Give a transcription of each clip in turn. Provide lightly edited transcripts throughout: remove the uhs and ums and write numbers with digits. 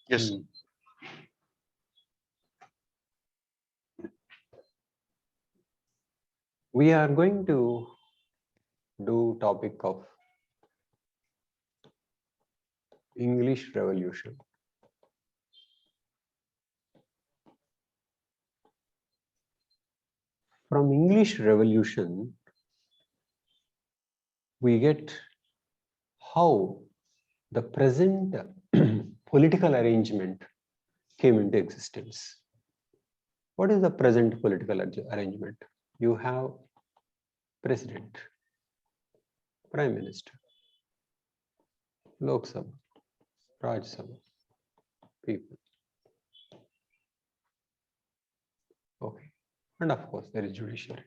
Yes. We are going to do topic of English Revolution. From English Revolution, we get how the present political arrangement came into existence. What is the present political arrangement? You have President, Prime Minister, Lok Sabha, Raj Sabha, people. Okay. And of course, there is judiciary.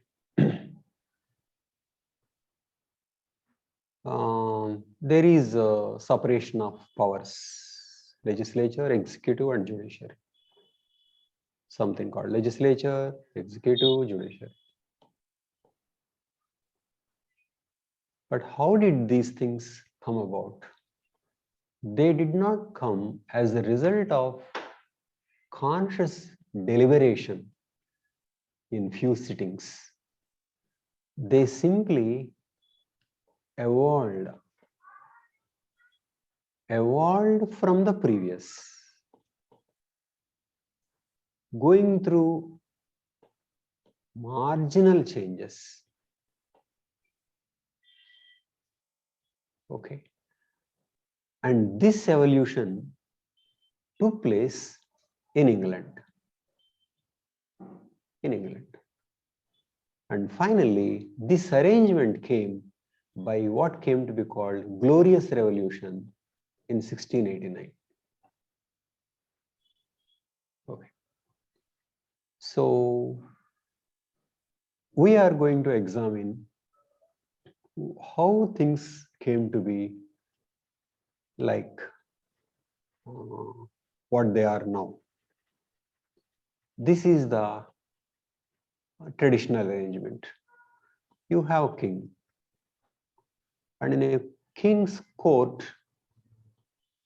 There is a separation of powers, legislature, executive, and judiciary. Something called legislature, executive, judiciary. But how did these things come about? They did not come as a result of conscious deliberation in few sittings. They simply evolved from the previous, going through marginal changes. Okay. And this evolution took place in England. And finally, this arrangement came by what came to be called Glorious Revolution in 1689. Okay. So we are going to examine how things came to be like what they are now. This is the traditional arrangement. You have a king, and in a king's court,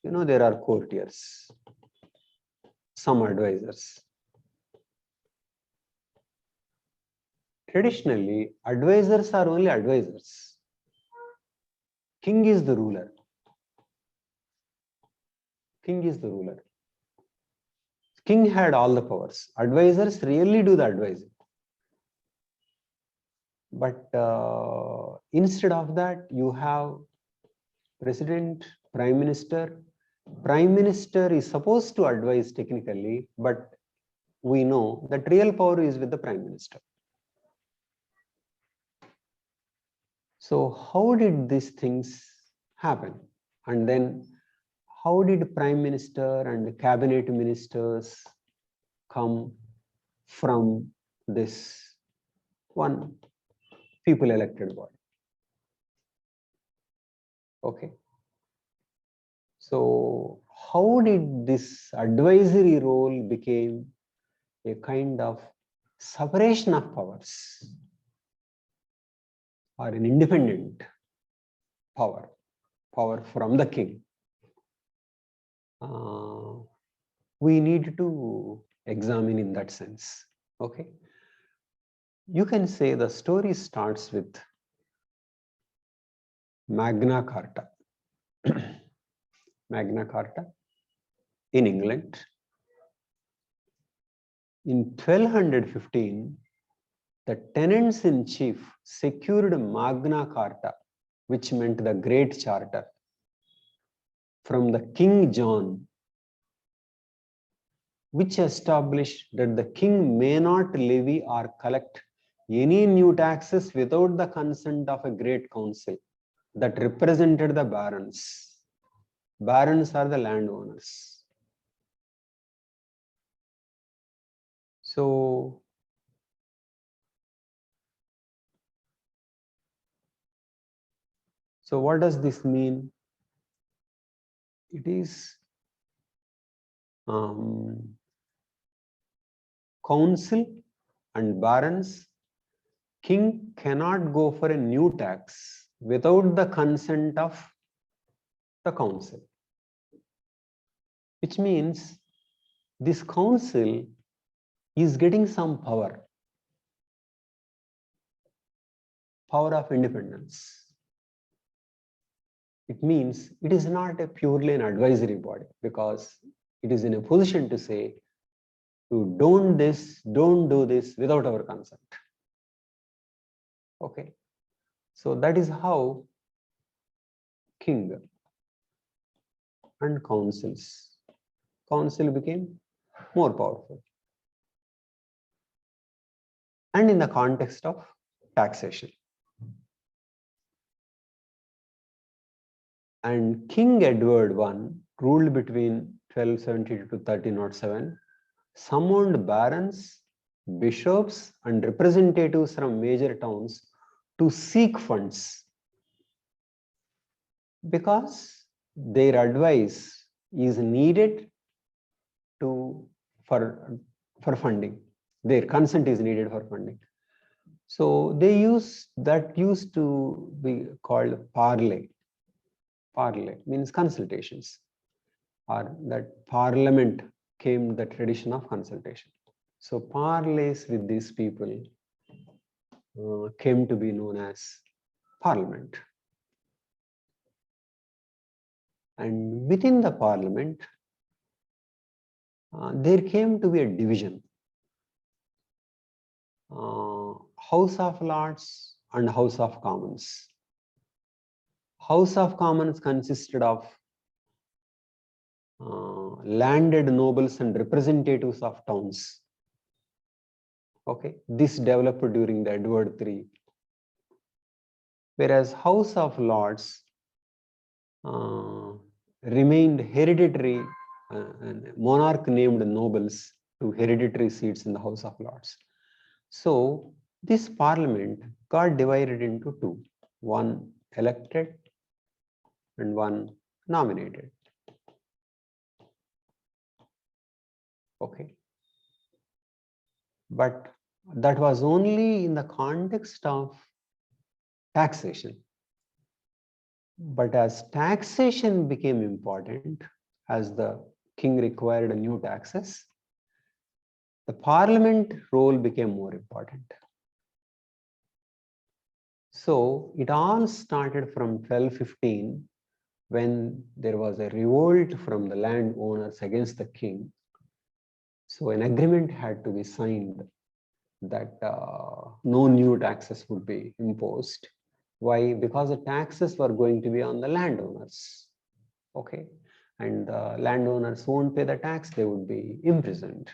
you know, there are courtiers, some advisors. Traditionally, advisors are only advisors. King is the ruler. King is the ruler. King had all the powers. Advisors really do the advising. But instead of that, you have president, prime minister. Prime minister is supposed to advise technically, but we know that real power is with the prime minister. So how did these things happen? And then how did prime minister and cabinet ministers come from this one people elected body? Okay. So how did this advisory role became a kind of separation of powers or an independent power from the king? We need to examine in that sense. Okay. You can say the story starts with Magna Carta. Magna Carta in England. In 1215, the tenants-in-chief secured Magna Carta, which meant the Great Charter, from the King John, which established that the king may not levy or collect any new taxes without the consent of a great council that represented the barons. Barons are the landowners. So what does this mean? It is council and barons. King cannot go for a new tax without the consent of the council, which means this council is getting some power of independence. It means it is not a purely an advisory body, because it is in a position to say, you don't do this without our consent. Okay. So that is how king and council became more powerful. And in the context of taxation. And King Edward I ruled between 1272 to 1307, summoned barons, bishops, and representatives from major towns to seek funds, because their advice is needed for funding. Their consent is needed for funding. So they used to be called parley. Parley means consultations, or that parliament came the tradition of consultation. So parleys with these people came to be known as parliament. And within the parliament, there came to be a division. House of Lords and House of Commons. House of Commons consisted of landed nobles and representatives of towns. Okay, this developed during the Edward III. Whereas House of Lords remained hereditary, monarch named nobles to hereditary seats in the House of Lords. So this parliament got divided into two, one elected and one nominated. Okay. But that was only in the context of taxation. But as taxation became important, as the king required new taxes, the parliament role became more important. So it all started from 1215, when there was a revolt from the landowners against the king. So an agreement had to be signed that no new taxes would be imposed. Why? Because the taxes were going to be on the landowners. Okay. And the landowners won't pay the tax, they would be imprisoned.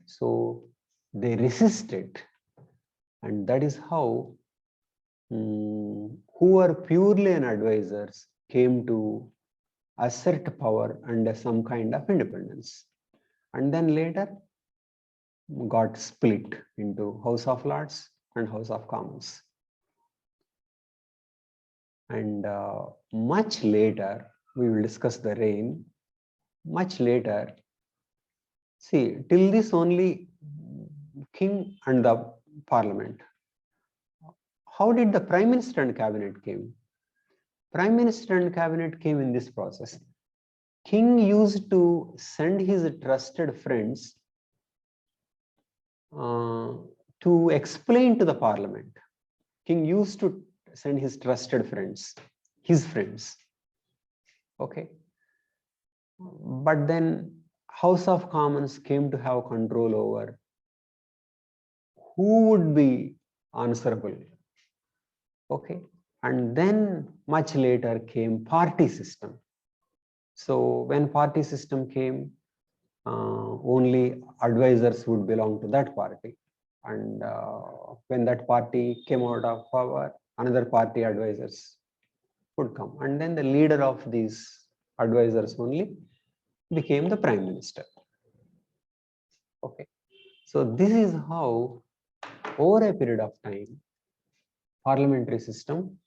So they resisted. And that is how who were purely an advisors came to assert power under some kind of independence. And then later got split into House of Lords and House of Commons. And much later, we will discuss the reign. Much later, see, till this only king and the parliament. How did the prime minister and cabinet came? Prime minister and cabinet came in this process. King used to send his trusted friends to explain to the parliament. King used to send his trusted friends, his friends. Okay. But then House of Commons came to have control over who would be answerable. Okay. And then much later came party system. So when party system came, only advisors would belong to that party. And when that party came out of power, another party advisors would come. And then the leader of these advisors only became the prime minister. Okay. So this is how, over a period of time, parliamentary system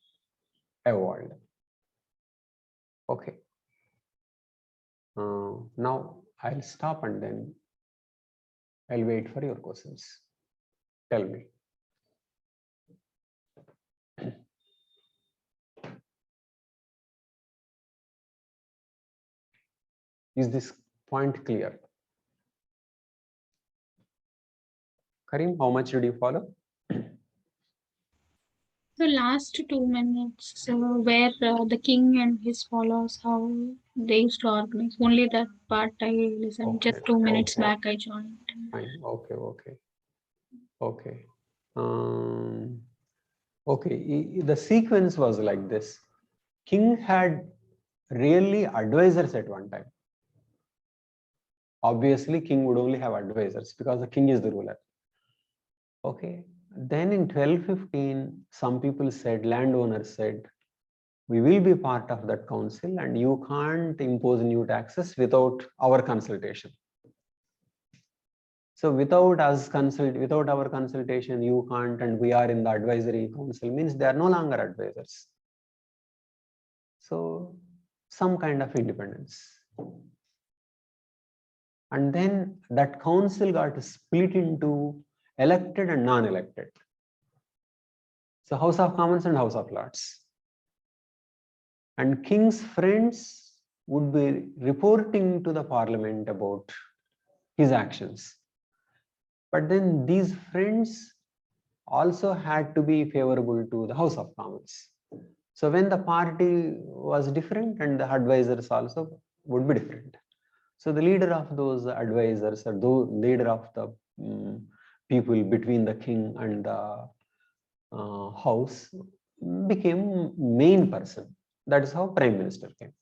evolved. Okay. Now I'll stop and then I'll wait for your questions. Tell me. Is this Point clear? Karim, how much did you follow? The last 2 minutes, where the king and his followers, how they used to organize. Only that part I listened. Okay. Just 2 minutes Okay. back I joined. Fine. Okay. Okay. Okay. Okay. The sequence was like this. King had really advisors at one time. Obviously, king would only have advisors because the king is the ruler. Okay. Then in 1215, some people said, landowners said, we will be part of that council and you can't impose new taxes without our consultation. So without our consultation, you can't, and we are in the advisory council, means they are no longer advisors. So some kind of independence. And then that council got split into elected and non-elected. So House of Commons and House of Lords. And king's friends would be reporting to the parliament about his actions. But then these friends also had to be favorable to the House of Commons. So when the party was different and the advisors also would be different. So the leader of those advisors, or the leader of the people between the king and the house, became main person. That is how prime minister came.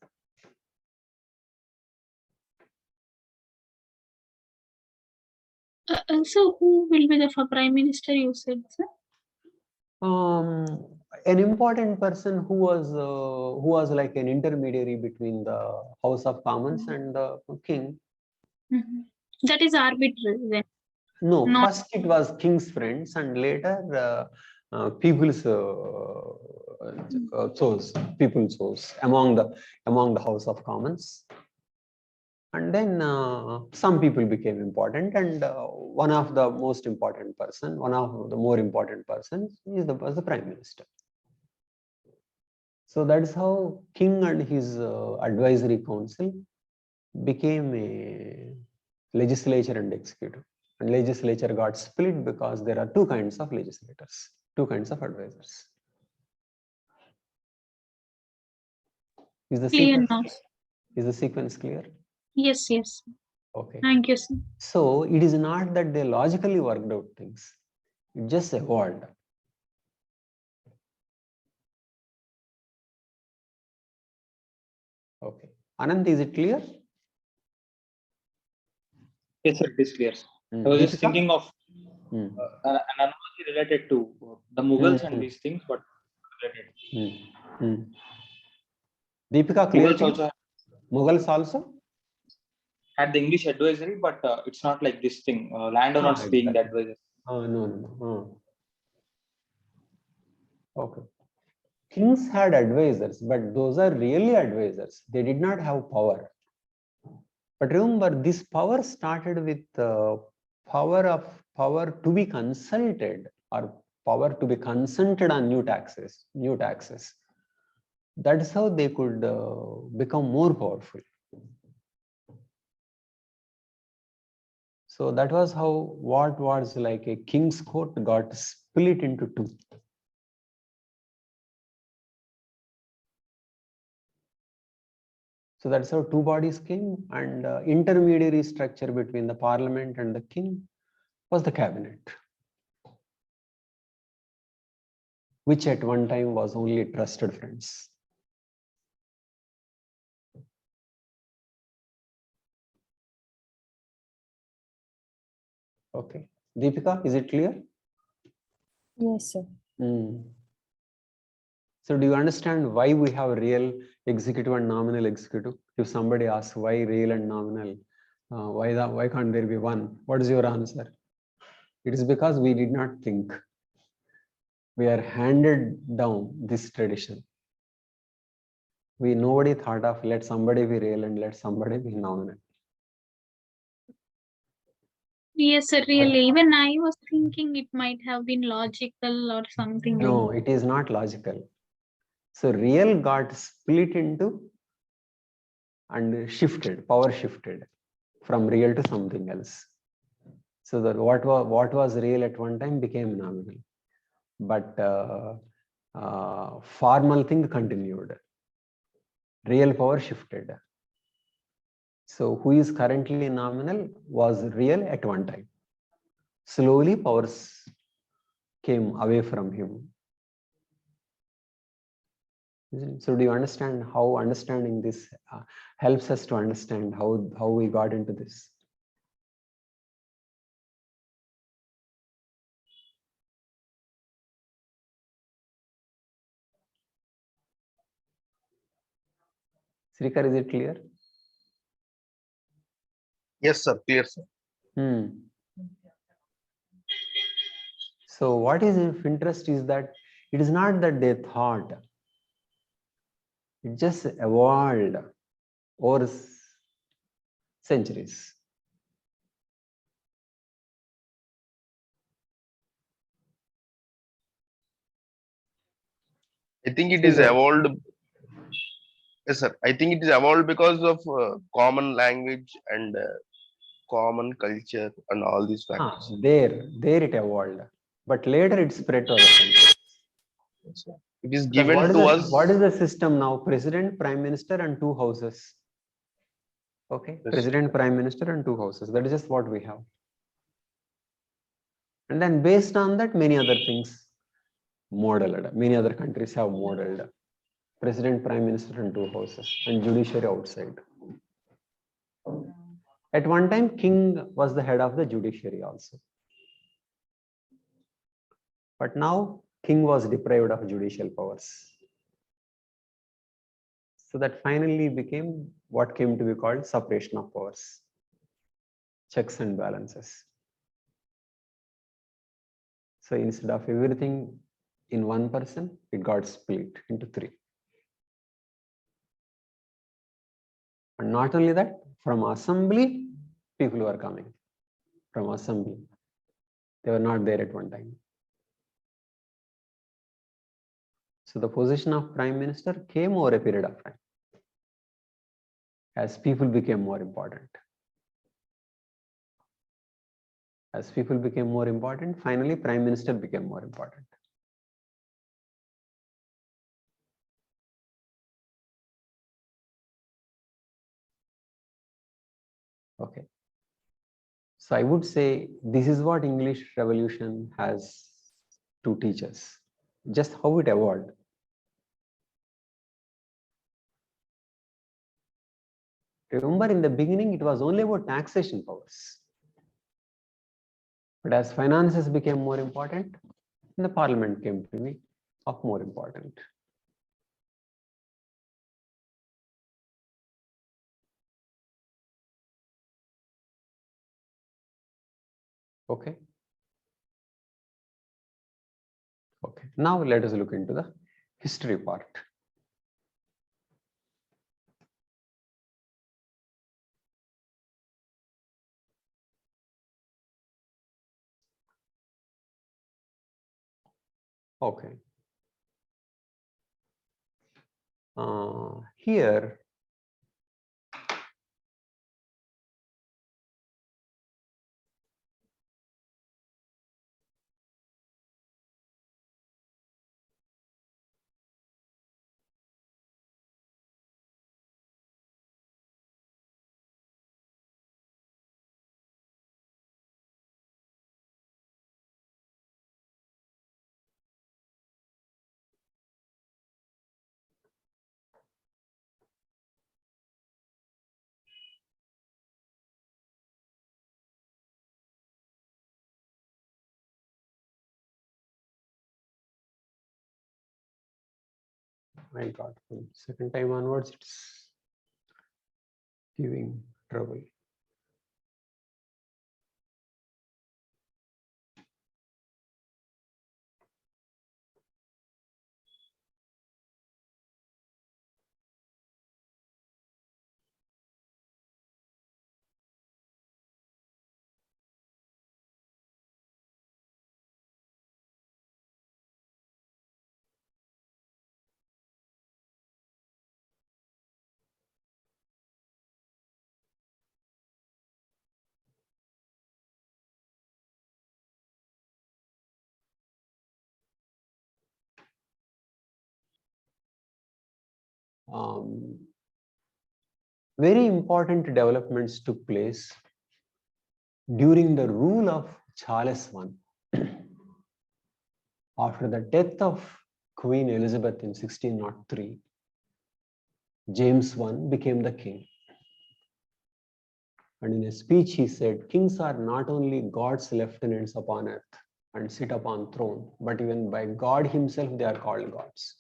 So who will be the prime minister, you said, sir? An important person who was like an intermediary between the House of Commons and the king. That is arbitrary then. No, first it was king's friends, and later people's chose among the House of Commons. And then some people became important, and one of the most important person, one of the more important persons was the prime minister. So that is how king and his advisory council became a legislature and executive. And legislature got split because there are two kinds of legislators, two kinds of advisors. Is the sequence clear? Yes, yes. Okay. Thank you, sir. So it is not that they logically worked out things. It just evolved. Okay. Anand, is it clear? Yes, sir, it is clear. I was just thinking of an analogy related to the Mughals and these things, but related. Deepika, clear? Mughals also had the English advisory, but it's not like this thing. Landowners being the advisors. Oh, no. Okay. Kings had advisors, but those are really advisors. They did not have power. But remember, this power started with power to be consulted, or power to be consented on new taxes. That is how they could become more powerful. So that was how what was like a king's court got split into two. So that's how two bodies came, and intermediary structure between the parliament and the king was the cabinet, which at one time was only trusted friends. Okay. Deepika, is it clear? Yes, sir. So do you understand why we have real executive and nominal executive? If somebody asks why real and nominal, why can't there be one? What is your answer? It is because we did not think. We are handed down this tradition. Nobody thought of let somebody be real and let somebody be nominal. Yes, sir, really. Even I was thinking it might have been logical or something. No, it is not logical. So real got split into and shifted, power shifted. from real to something else. So that what was real at one time became nominal, but formal thing continued. Real power shifted. So who is currently nominal was real at one time. Slowly powers came away from him. So do you understand how understanding this helps us to understand how we got into this? Srikar, is it clear? Yes, sir. Clear, sir. So what is of interest is that it is not that they thought, it just evolved over centuries. I think it is evolved. Yes, sir. I think it is evolved because of common language and common culture and all these factors. There it evolved, but later it spread to other countries. Yes, sir. It is given to us. What is the system now? President, Prime Minister, and two houses. Okay, Yes. President, Prime Minister, and two houses. That is just what we have. And then based on that, many other things modeled. Many other countries have modeled. President, Prime Minister, and two houses, and judiciary outside. At one time, king was the head of the judiciary also. But now, king was deprived of judicial powers. So that finally became what came to be called separation of powers, checks and balances. So instead of everything in one person, it got split into three. And not only that, from assembly, people were coming from assembly. They were not there at one time. So the position of prime minister came over a period of time as people became more important. As people became more important, finally prime minister became more important. Okay. So I would say this is what English Revolution has to teach us, just how it evolved. Remember, in the beginning, it was only about taxation powers. But as finances became more important, the parliament came to be of more important. Okay. Okay. Now let us look into the history part. Okay. Here, my God, from second time onwards, it's giving trouble. very important developments took place during the rule of Charles I. After the death of Queen Elizabeth in 1603, James I became the king. And in a speech he said, kings are not only God's lieutenants upon earth and sit upon throne, but even by God himself they are called gods.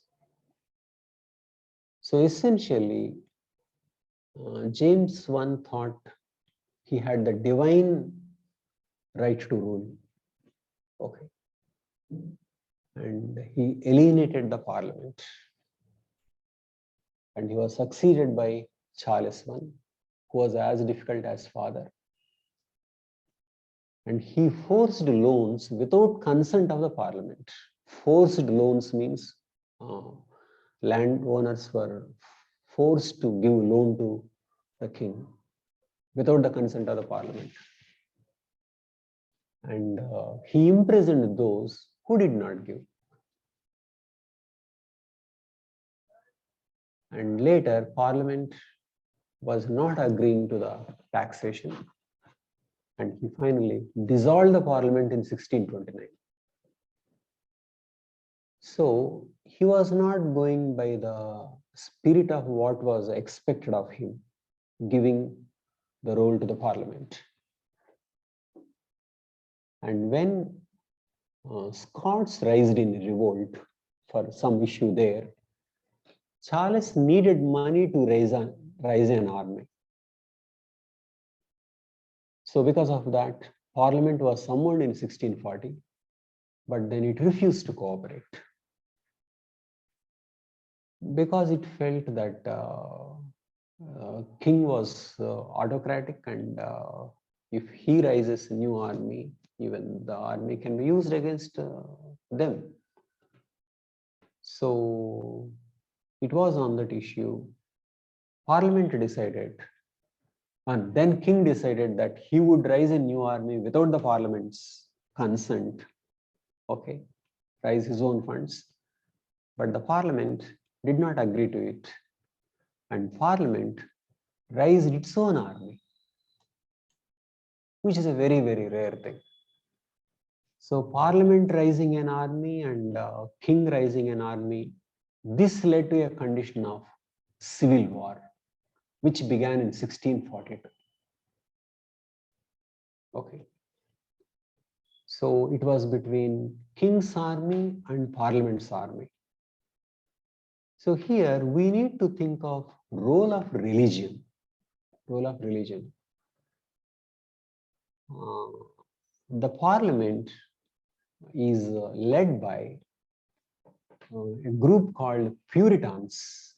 So essentially, James I thought he had the divine right to rule. Okay. And he alienated the parliament. And he was succeeded by Charles I, who was as difficult as father. And he forced loans without consent of the parliament. Forced loans means landowners were forced to give loan to the king without the consent of the parliament. And he imprisoned those who did not give. And later, parliament was not agreeing to the taxation. And he finally dissolved the parliament in 1629. So he was not going by the spirit of what was expected of him, giving the role to the parliament. And when Scots raised in revolt for some issue there, Charles needed money to raise an army. So because of that, Parliament was summoned in 1640, but then it refused to cooperate because it felt that king was autocratic, and if he raises a new army, even the army can be used against them. So it was on that issue. Parliament decided, and then king decided that he would raise a new army without the parliament's consent. Okay, raise his own funds. But the parliament did not agree to it. And parliament raised its own army, which is a very, very rare thing. So parliament raising an army and king raising an army, this led to a condition of civil war, which began in 1642. Okay. So it was between king's army and parliament's army. So here we need to think of role of religion. Role of religion. The parliament is led by a group called Puritans.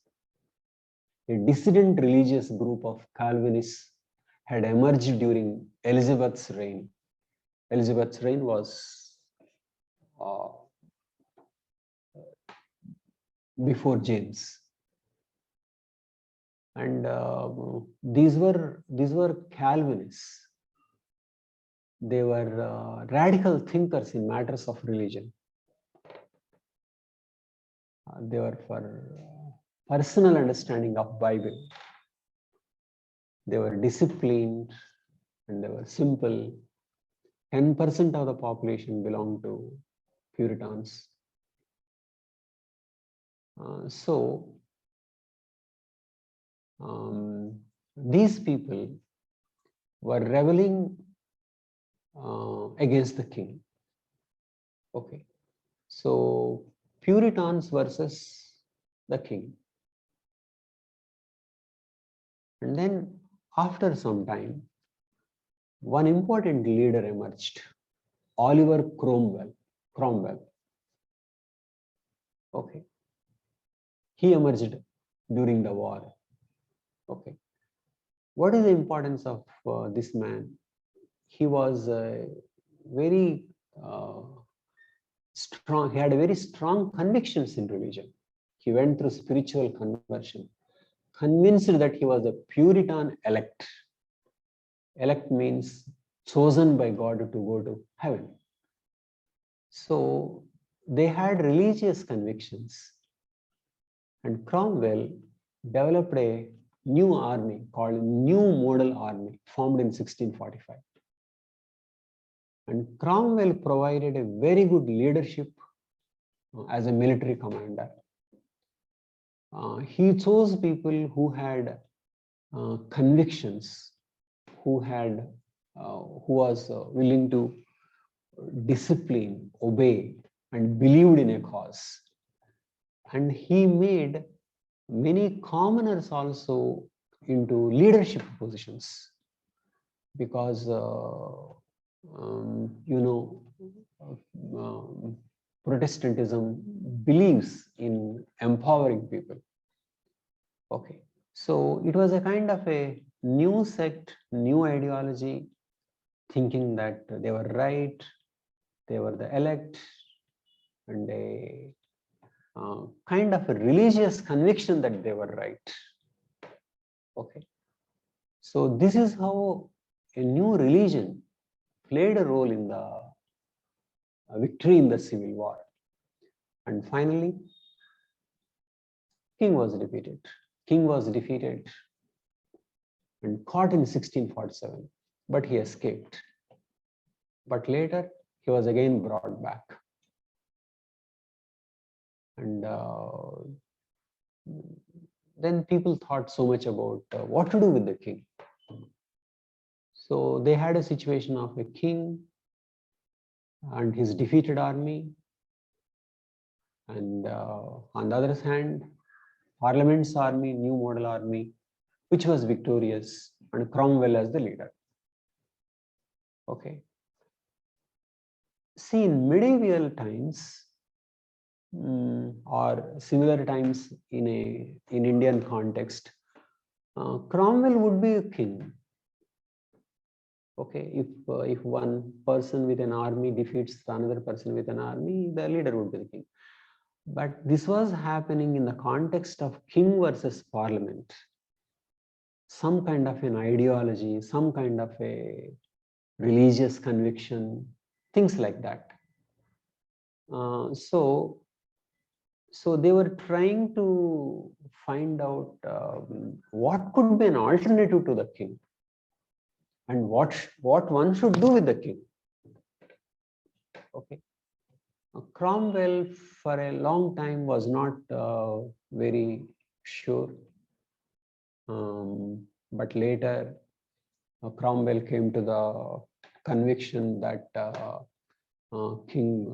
A dissident religious group of Calvinists had emerged during Elizabeth's reign. Elizabeth's reign was before James, and these were Calvinists. They were radical thinkers in matters of religion. They were for personal understanding of Bible. They were disciplined and they were simple. 10% of the population belonged to Puritans. These people were rebelling against the king. Okay, so Puritans versus the king. And then after some time, one important leader emerged, Oliver Cromwell. Okay, he emerged during the war. Okay, what is the importance of this man? He was very strong. He had very strong convictions in religion. He went through spiritual conversion, convinced that he was a Puritan elect. Elect means chosen by God to go to heaven. So they had religious convictions. And Cromwell developed a new army called New Model Army, formed in 1645. And Cromwell provided a very good leadership as a military commander. He chose people who had convictions, who was willing to discipline, obey, and believed in a cause. And he made many commoners also into leadership positions, because Protestantism believes in empowering people. Okay, so it was a kind of a new sect, new ideology, thinking that they were right, they were the elect, and a kind of a religious conviction that they were right. Okay, so this is how a new religion played a role in the victory in the Civil War. And finally, King was defeated. King was defeated and caught in 1647, but he escaped. But later, he was again brought back. And then people thought so much about what to do with the king. So they had a situation of a king and his defeated army, and on the other hand, Parliament's army, New Model Army, which was victorious, and Cromwell as the leader. Okay. See, in medieval times, or similar times in Indian context, Cromwell would be a king. Okay, if one person with an army defeats another person with an army, the leader would be the king. But this was happening in the context of king versus parliament. Some kind of an ideology, some kind of a religious conviction, things like that. So they were trying to find out what could be an alternative to the king, and what one should do with the king. Okay. Cromwell for a long time was not very sure, but later Cromwell came to the conviction that king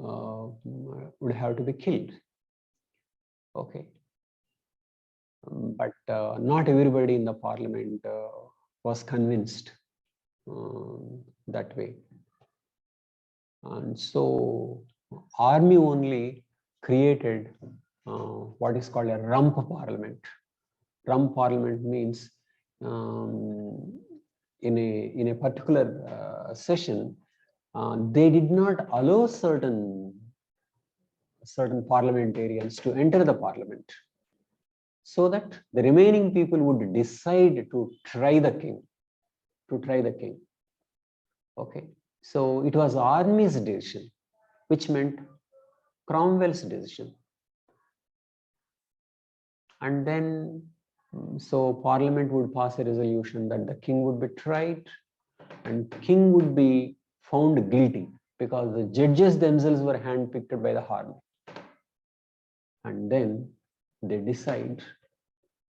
would have to be killed. Okay, but not everybody in the parliament was convinced that way, and so army only created what is called a rump parliament. Rump parliament means in a particular session, they did not allow certain parliamentarians to enter the parliament, so that the remaining people would decide to try the king. Okay, so it was army's decision, which meant Cromwell's decision. And then, so Parliament would pass a resolution that the king would be tried and king would be found guilty, because the judges themselves were handpicked by the army. And then they decide,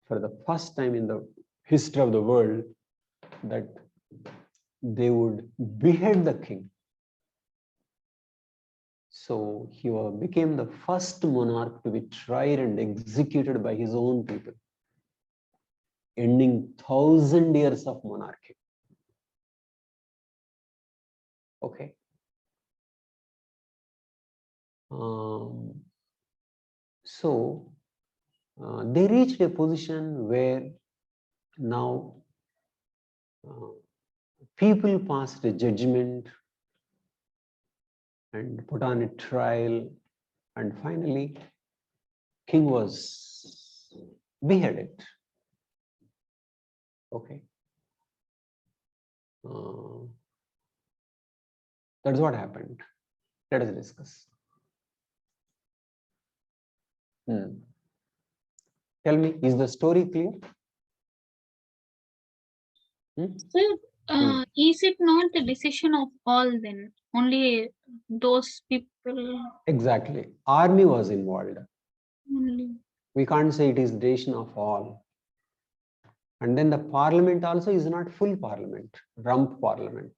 for the first time in the history of the world, that they would behead the king. So he became the first monarch to be tried and executed by his own people, ending 1,000 years of monarchy. Okay. So they reached a position where now people passed a judgment and put on a trial, and finally king was beheaded. Okay. That's what happened. Let us discuss. Tell me, is the story clear? Sir, is it not the decision of all then? Only those people Exactly. Army was involved. only. We can't say it is the decision of all. And then the parliament also is not full parliament, rump parliament.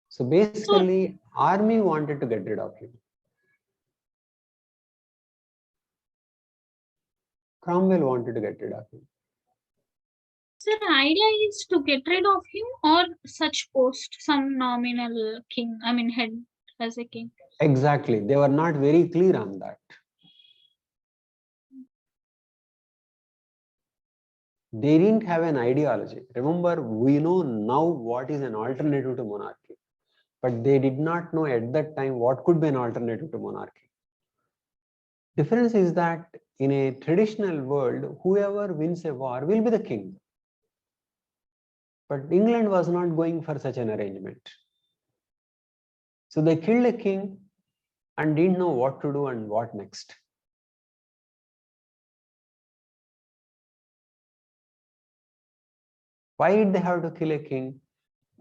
So basically, army wanted to get rid of him. Cromwell wanted to get rid of him. Sir, the idea is to get rid of him or such post, some nominal king, I mean head as a king. Exactly. They were not very clear on that. They didn't have an ideology. Remember, we know now what is an alternative to monarchy, but they did not know at that time what could be an alternative to monarchy. Difference is that in a traditional world, whoever wins a war will be the king. But England was not going for such an arrangement. So they killed a king and didn't know what to do and what next. Why did they have to kill a king?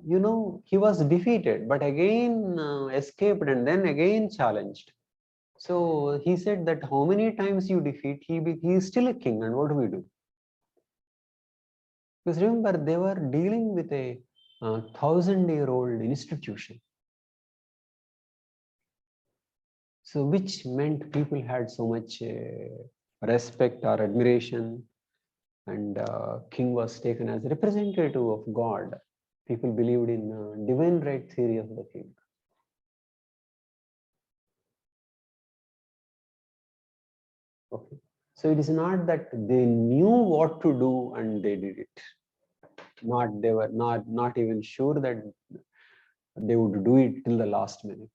You know, he was defeated, but again escaped and then again challenged. So he said that how many times you defeat, he is still a king, and what do we do? Because remember, they were dealing with a 1,000-year-old institution. So which meant people had so much respect or admiration, and king was taken as a representative of God. People believed in divine right theory of the king. Okay, so it is not that they knew what to do and they did it. They were not even sure that they would do it till the last minute,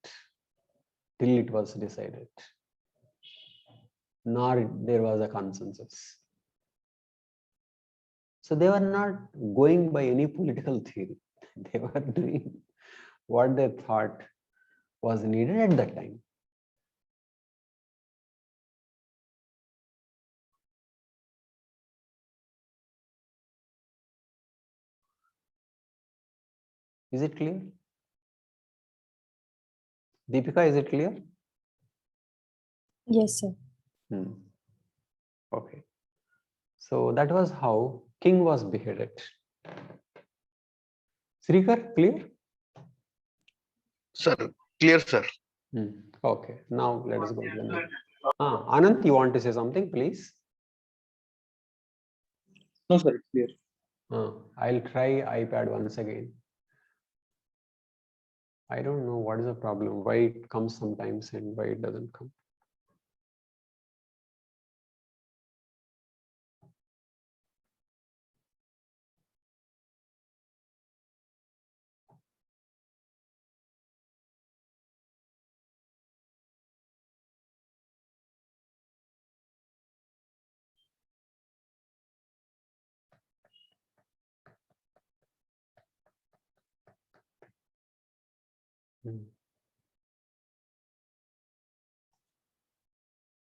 till it was decided. Nor there was a consensus. So they were not going by any political theory. They were doing what they thought was needed at that time. Is it clear? Deepika, is it clear? Yes, sir. Okay. So that was how king was beheaded. Srikar, clear? Sir, clear, sir. Okay, now let us go to the next. Anant, you want to say something, please? No, sir, it's clear. I'll try iPad once again. I don't know what is the problem, why it comes sometimes and why it doesn't come.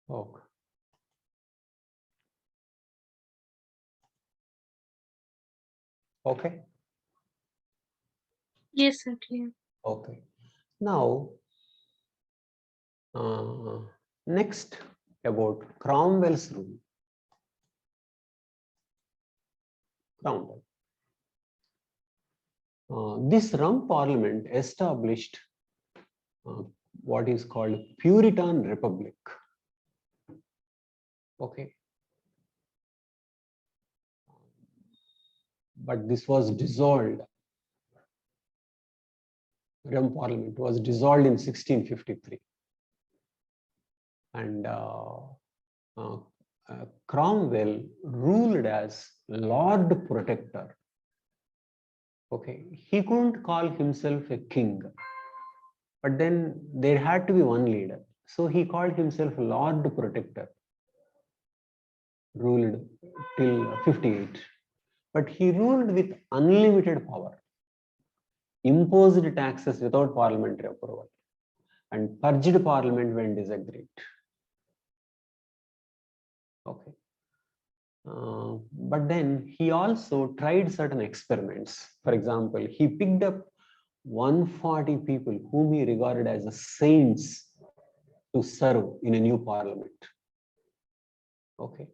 Okay. Okay. Yes, sir, clear. Okay. Now, next about Cromwell's rule. Cromwell. This rump parliament established what is called Puritan Republic. Okay. But this was dissolved. Rump parliament was dissolved in 1653. And Cromwell ruled as Lord Protector. Okay, he couldn't call himself a king, but then there had to be one leader. So he called himself Lord Protector, ruled till 58. But he ruled with unlimited power, imposed taxes without parliamentary approval, and purged parliament when disagreed. Okay. But then he also tried certain experiments. For example, he picked up 140 people whom he regarded as the saints to serve in a new parliament. Okay.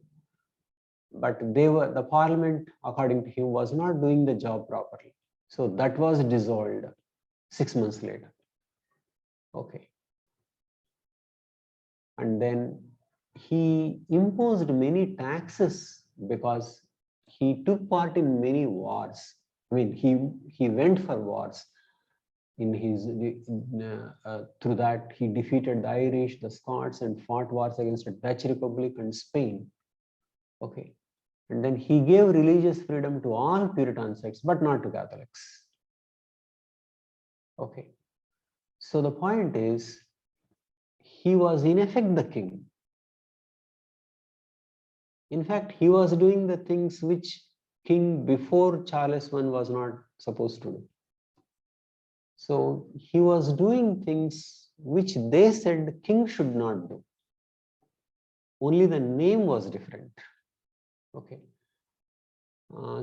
But the parliament, according to him, was not doing the job properly. So that was dissolved 6 months later. Okay. And then he imposed many taxes because he took part in many wars. I mean, he went for wars. Through that, he defeated the Irish, the Scots, and fought wars against the Dutch Republic and Spain. Okay. And then he gave religious freedom to all Puritan sects, but not to Catholics. Okay. So the point is, he was in effect the king. In fact, he was doing the things which king before Charles I was not supposed to do. So he was doing things which they said king should not do. Only the name was different. Okay.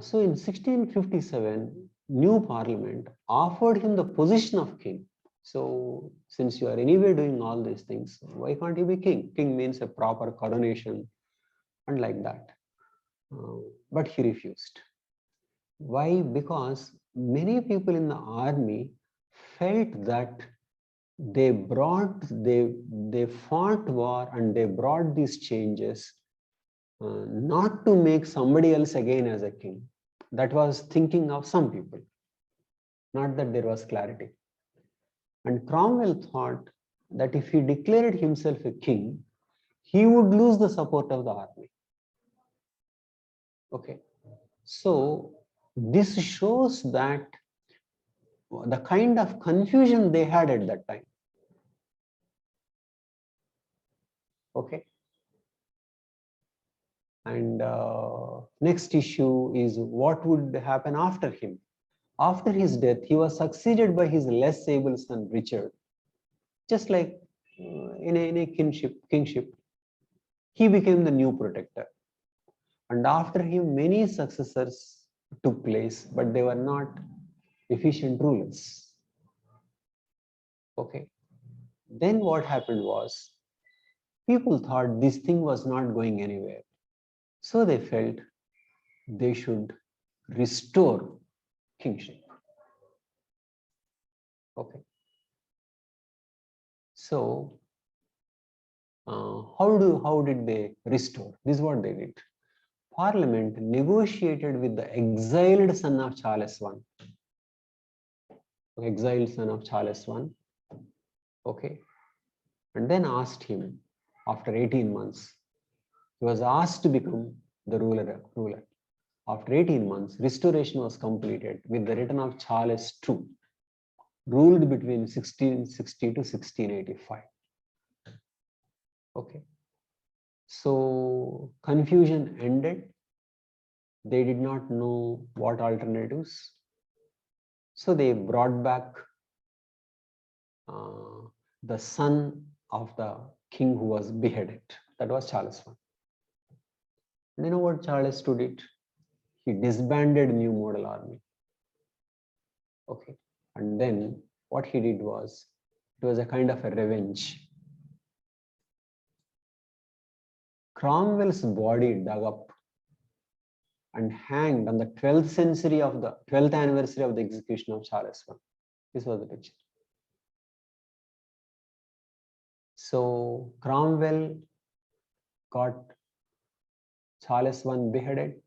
So in 1657, new parliament offered him the position of king. So since you are anyway doing all these things, why can't you be king? King means a proper coronation and like that. But he refused. Why? Because many people in the army felt that they fought war and they brought these changes not to make somebody else again as a king. That was thinking of some people, not that there was clarity. And Cromwell thought that if he declared himself a king, he would lose the support of the army. Okay. So this shows that the kind of confusion they had at that time. Okay. And next issue is what would happen after him. After his death, he was succeeded by his less able son Richard. Just like in a kingship, he became the new protector. And after him, many successors took place, but they were not efficient rulers. Okay. Then what happened was, people thought this thing was not going anywhere. So they felt they should restore kingship. Okay. So how did they restore? This is what they did. Parliament negotiated with the exiled son of Charles I. Exiled son of Charles I. Okay. And then asked him, after 18 months, he was asked to become the ruler. After 18 months, restoration was completed with the return of Charles II, ruled between 1660 to 1685. Okay. So confusion ended. They did not know what alternatives. So they brought back the son of the king who was beheaded. That was Charles I. And you know what Charles II did? He disbanded New Model Army. Okay. And then what he did was, it was a kind of a revenge. Cromwell's body dug up and hanged on the 12th anniversary of the execution of Charles I. This was the picture. So Cromwell got Charles I beheaded,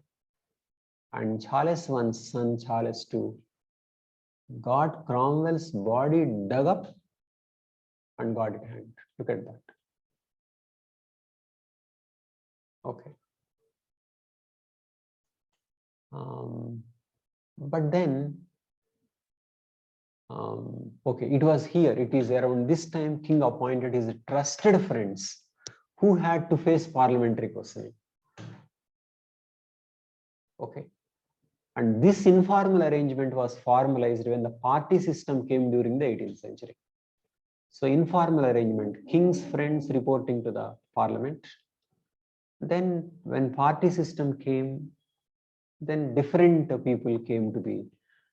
and Charles I's son Charles II got Cromwell's body dug up and got it hanged. Look at that. Okay. But then, okay, it was here. It is around this time King appointed his trusted friends who had to face parliamentary questioning. Okay. And this informal arrangement was formalized when the party system came during the 18th century. So informal arrangement, king's friends reporting to the parliament, Then when party system came, then different people came to be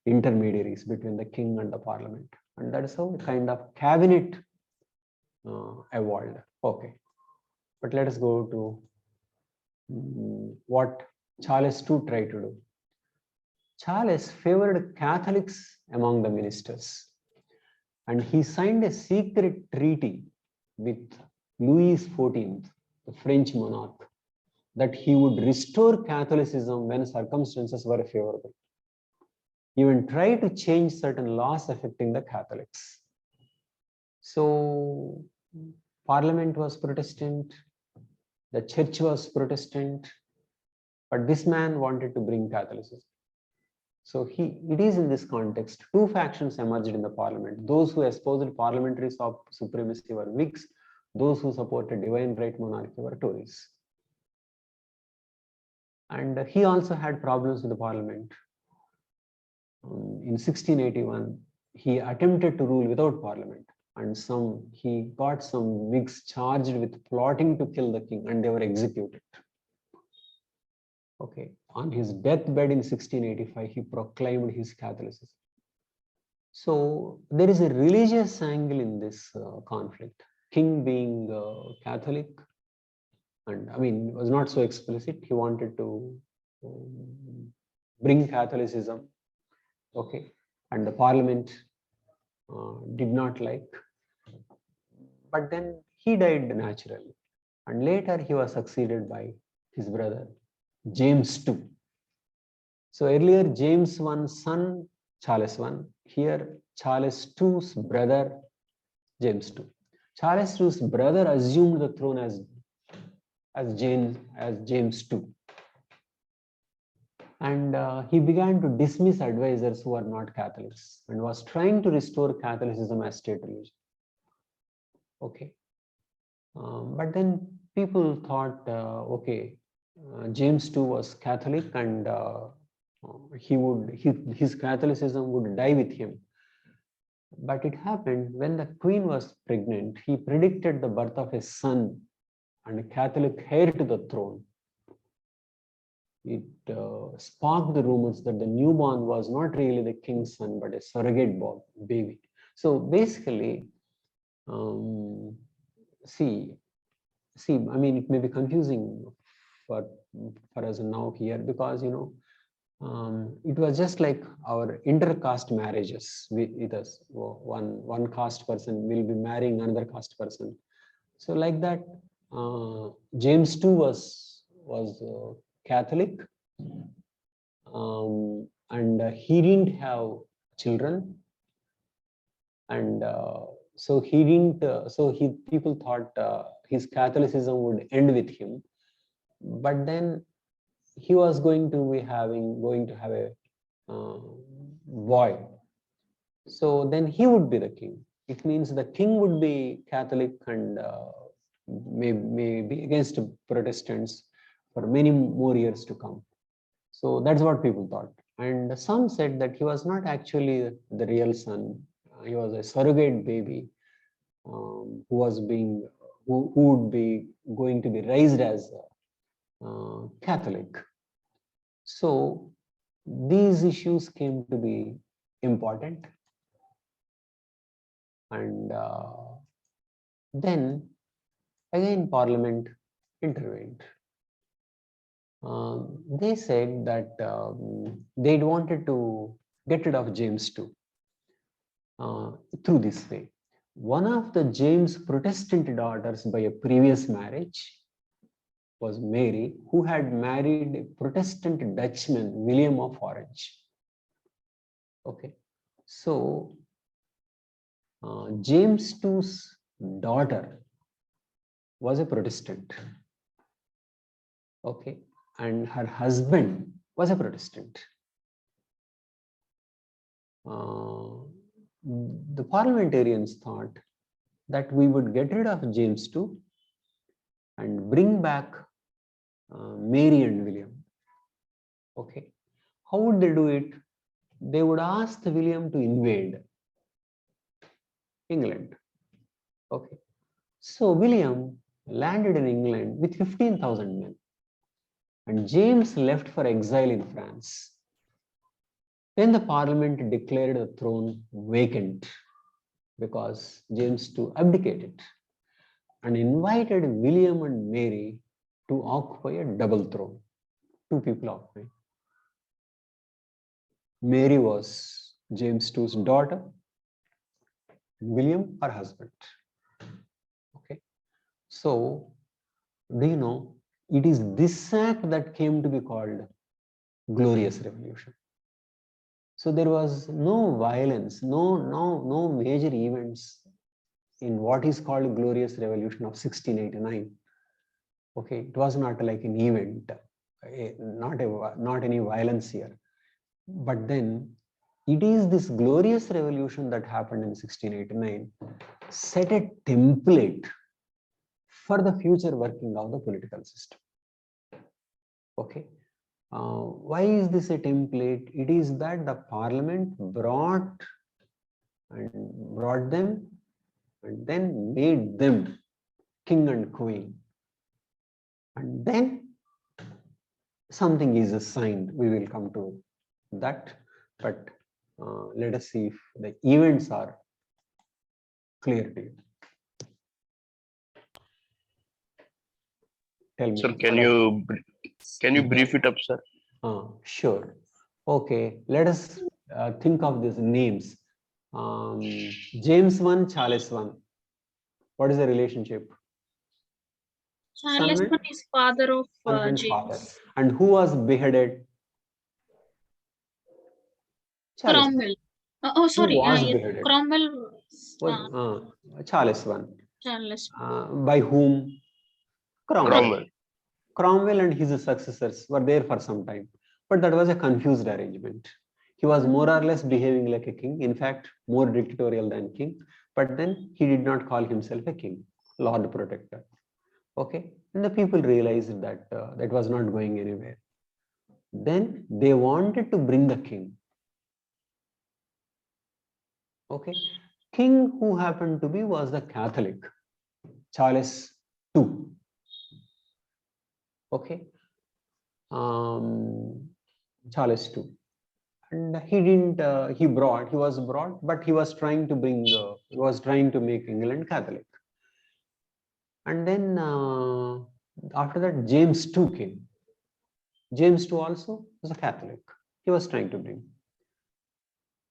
intermediaries between the king and the parliament. And that is how a kind of cabinet evolved. Okay. But let us go to what Charles II tried to do. Charles favored Catholics among the ministers, and he signed a secret treaty with Louis XIV, the French monarch, that he would restore Catholicism when circumstances were favorable. He even tried to change certain laws affecting the Catholics. So, Parliament was Protestant, the church was Protestant, but this man wanted to bring Catholicism. So it is in this context, two factions emerged in the parliament. Those who espoused parliamentary supremacy were Whigs, those who supported divine right monarchy were Tories. And he also had problems with the parliament. In 1681, he attempted to rule without parliament, and he got some Whigs charged with plotting to kill the king, and they were executed. Okay, on his deathbed in 1685, he proclaimed his Catholicism. So there is a religious angle in this conflict. King being Catholic, and I mean, it was not so explicit. He wanted to bring Catholicism, okay, and the parliament did not like. But then he died naturally, and later he was succeeded by his brother James II. So earlier James I's son Charles I, here Charles II's brother James II. Charles II's brother assumed the throne as James II, and he began to dismiss advisors who are not Catholics and was trying to restore Catholicism as state religion. Okay, but then people thought, okay, James II was Catholic, and his Catholicism would die with him. But it happened when the queen was pregnant. He predicted the birth of a son and a Catholic heir to the throne. It sparked the rumors that the newborn was not really the king's son, but a surrogate baby. So basically, see, I mean, it may be confusing for us now here, because it was just like our intercaste marriages with us. One caste person will be marrying another caste person. So like that, James II was Catholic, and he didn't have children, and so he didn't. People thought his Catholicism would end with him, but then he was going to have a boy. So then he would be the king. It means the king would be Catholic and may be against Protestants for many more years to come. So that's what people thought. And some said that he was not actually the real son. He was a surrogate baby who would be going to be raised as Catholic. So these issues came to be important, and then again Parliament intervened. They said that they wanted to get rid of James II through this way. One of the James' Protestant daughters by a previous marriage was Mary, who had married a Protestant Dutchman, William of Orange. Okay, so James II's daughter was a Protestant. Okay, and her husband was a Protestant. The parliamentarians thought that we would get rid of James II and bring back Mary and William. Okay, how would they do it? They would ask William to invade England. Okay, so William landed in England with 15,000 men. And James left for exile in France. Then the parliament declared the throne vacant because James II abdicated and invited William and Mary to occupy a double throne. Two people occupying. Mary was James II's daughter, William her husband. Okay, so do you know, it is this act that came to be called Glorious Revolution. So there was no violence, no major events in what is called Glorious Revolution of 1689. Okay, it was not like an event, not any violence here. But then it is this glorious revolution that happened in 1689 set a template for the future working of the political system. Okay, why is this a template? It is that the parliament brought them and then made them king and queen, and then something is assigned. We will come to that, but let us see if the events are clear to you. Tell me. Sir, can you brief it up, sir? Sure. Okay, let us think of these names. James I, Charles I. What is the relationship? Charles I is father of James. Father. And who was beheaded? Cromwell. Oh, sorry. Who was beheaded? Cromwell. Charles I. Charles. By whom? Cromwell. Cromwell and his successors were there for some time, but that was a confused arrangement. He was more or less behaving like a king, in fact, more dictatorial than king, but then he did not call himself a king, Lord Protector. Okay, and the people realized that that was not going anywhere. Then they wanted to bring the king. Okay, king who happened to be was the Catholic, Charles II. Okay, Charles II, and he was brought, but he was trying to make England Catholic. And then after that, James II came. James II also was a Catholic. He was trying to bring.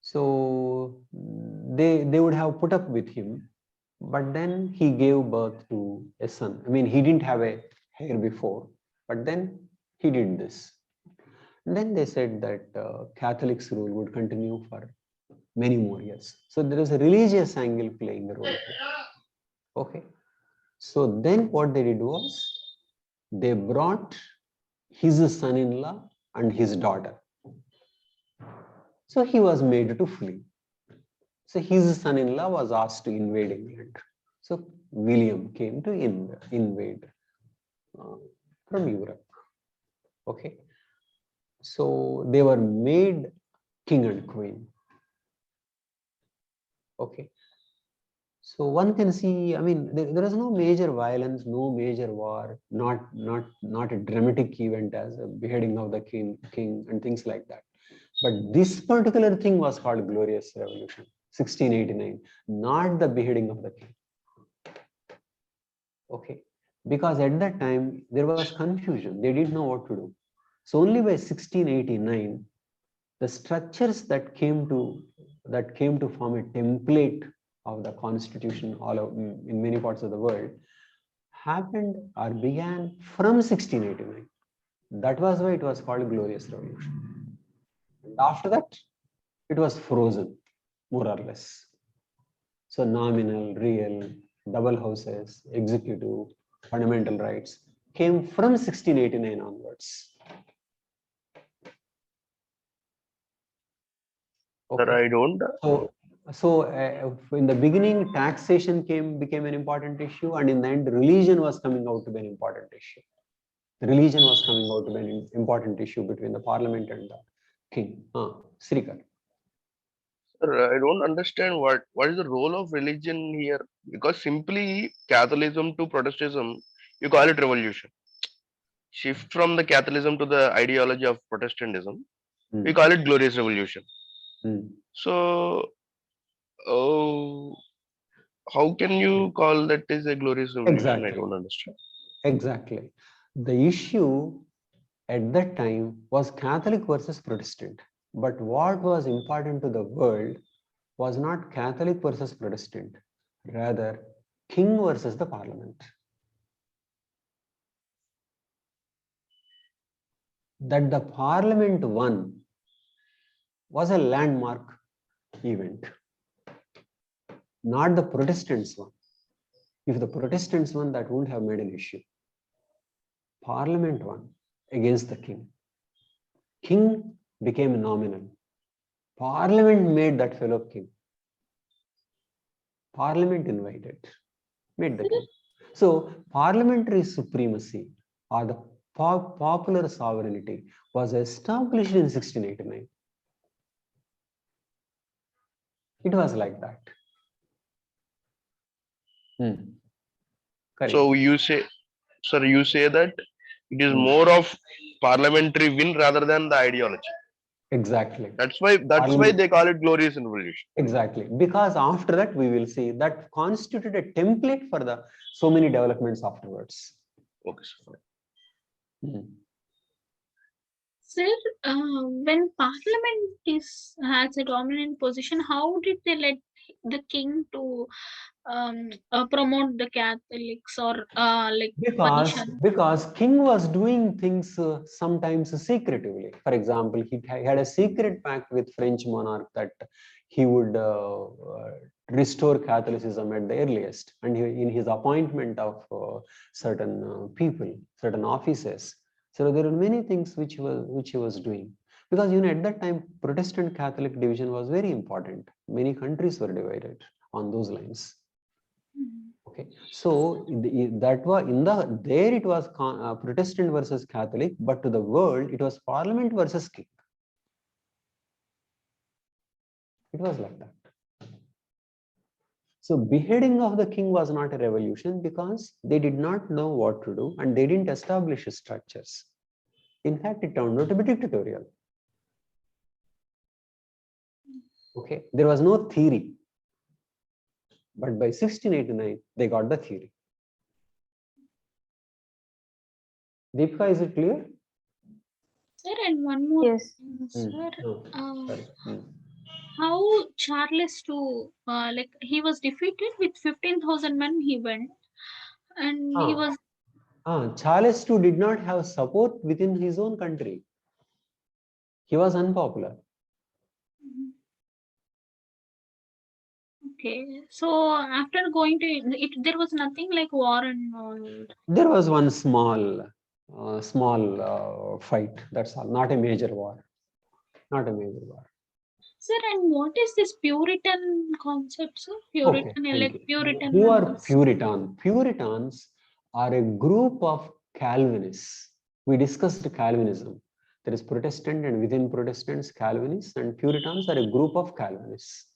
So they would have put up with him, but then he gave birth to a son. I mean, he didn't have a heir before, but then he did this. And then they said that Catholics' rule would continue for many more years. So there is a religious angle playing a role here. Okay. So then what they did was they brought his son-in-law and his daughter. So he was made to flee. So his son-in-law was asked to invade England. So William came to invade from Europe. Okay. So they were made king and queen. Okay. So one can see, I mean, there is no major violence, no major war, not a dramatic event as a beheading of the king and things like that. But this particular thing was called Glorious Revolution, 1689, not the beheading of the king. Okay, because at that time there was confusion. They didn't know what to do. So only by 1689, the structures that came to form a template of the constitution in many parts of the world happened or began from 1689. That was why it was called Glorious Revolution. And after that, it was frozen, more or less. So nominal, real, double houses, executive, fundamental rights came from 1689 onwards. Okay. Sir, I don't. So in the beginning, taxation became an important issue, and in the end, religion was coming out to be an important issue. Religion was coming out to be an important issue between the parliament and the king. Srikar. Sir, I don't understand what is the role of religion here, because simply Catholicism to Protestantism, you call it revolution. Shift from the Catholicism to the ideology of Protestantism, we call it glorious revolution. So, oh, how can you call that is a glorious revolution? I don't understand. Exactly. The issue at that time was Catholic versus Protestant. But what was important to the world was not Catholic versus Protestant, rather king versus the parliament. That the parliament won was a landmark event, not the Protestants won. If the Protestants won, that wouldn't have made an issue. Parliament won against the king. King became nominal. Parliament made that fellow king. Parliament made the king. So parliamentary supremacy or the popular sovereignty was established in 1689. It was like that. So you say, sir, you say that it is more of parliamentary win rather than the ideology. Exactly. That's why they call it glorious revolution. Exactly. Because after that we will see that constituted a template for the so many developments afterwards. Okay, sir. Sir, when Parliament has a dominant position, how did they let the king to promote the Catholics or like punishment? Because king was doing things sometimes secretively. For example, he had a secret pact with French monarch that he would restore Catholicism at the earliest, and in his appointment of certain people, certain officers. So there were many things which he was doing, because at that time Protestant Catholic division was very important. Many countries were divided on those lines. Okay, so that was there it was Protestant versus Catholic, but to the world it was Parliament versus king. It was like that. So beheading of the king was not a revolution because they did not know what to do and they didn't establish structures. In fact, it turned out to be dictatorial. Okay, there was no theory. But by 1689, they got the theory. Deepika, is it clear? Sir, and one more. Yes. Sir, how Charles II, like he was defeated with 15,000 men he went, and he was. Charles II did not have support within his own country. He was unpopular. Okay, so after going to it, there was nothing like war and all. There was one small fight. That's all. Not a major war. Not a major war. Sir, and what is this Puritan concept, sir? Puritan, Okay, Puritan. Who are Puritan? Puritans are a group of Calvinists. We discussed Calvinism. There is Protestant, and within Protestants, Calvinists, and Puritans are a group of Calvinists.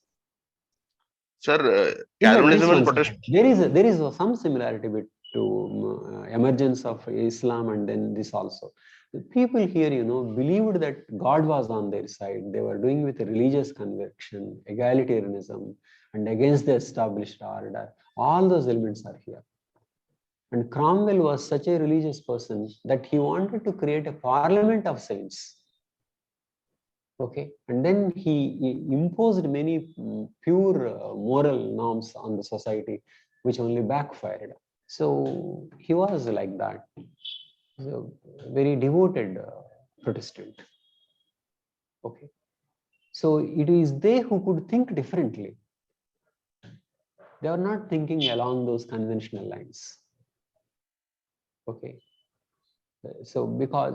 Sir, Calvinism and Protestant. There is some similarity to emergence of Islam and then this also. The people here, believed that God was on their side. They were doing with religious conviction, egalitarianism, and against the established order. All those elements are here. And Cromwell was such a religious person that he wanted to create a parliament of saints. Okay, and then he imposed many pure moral norms on the society, which only backfired. So he was like that. So very devoted Protestant. Okay, so it is they who could think differently. They are not thinking along those conventional lines. Okay, so because